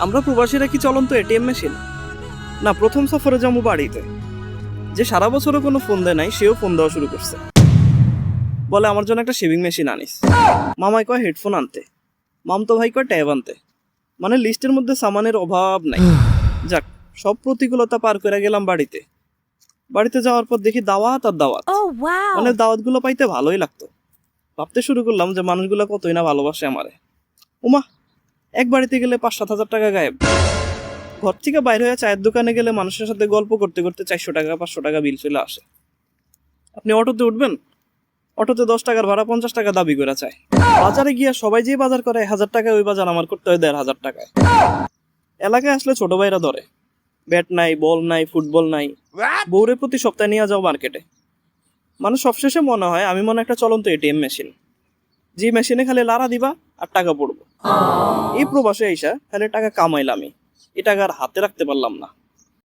আমরা প্রবাসীরা কি চলন্ত এটিএম মেশিন? না, প্রথম সফরে যাবো বাড়িতে। যে সারা বছরও কোনো ফোন দেয় নাই সেও ফোন দেওয়া শুরু করছে। বলে আমার জন্য একটা শেভিং মেশিন আনিস। মামাই কয় হেডফোন আনতে। মামতো ভাই কয় ট্যাব আনতে। মানে লিস্টের মধ্যে সামানের অভাব নাই। যাক, সব প্রতিকূলতা পার করে গেলাম বাড়িতে। বাড়িতে যাওয়ার পর দেখি দাওয়াত আর দাওয়াত। Oh wow! মানে দাওয়াতগুলো পাইতে ভালোই লাগতো। ভাবতে শুরু করলাম যে মানুষগুলো কতই না ভালোবাসে আমারে। উমা, এক বাড়িতে গেলে 5-7 হাজার টাকা গায়েব। ঘর থেকে বাইরে হয়ে চায়ের দোকানে গেলে মানুষের সাথে গল্প করতে করতে 400 টাকা 500 টাকা বিল চলে আসে। আপনি অটোতে উঠবেন, অটোতে 10 টাকার ভাড়া 50 টাকা দাবি করে চায়। বাজারে গিয়া সবাই যে বাজার করে 1000 টাকায়, ওই বাজার আমার করতে হয় 1500 টাকায়। এলাকায় আসলে ছোট ভাইরা ধরে, ব্যাট নাই, বল নাই, ফুটবল নাই, বউরে প্রতি সপ্তাহে নিয়ে যাও মার্কেটে। মানুষ সবশেষে মনে হয় আমি মনে একটা চলন্ত এটিএম মেশিন, যে মেশিনে খালি লারা দিবা আর টাকা পড়বো। এই প্রবাসে আইসা খালি টাকা কামাইলামই, এই টাকা আর হাতে রাখতে পারলাম না।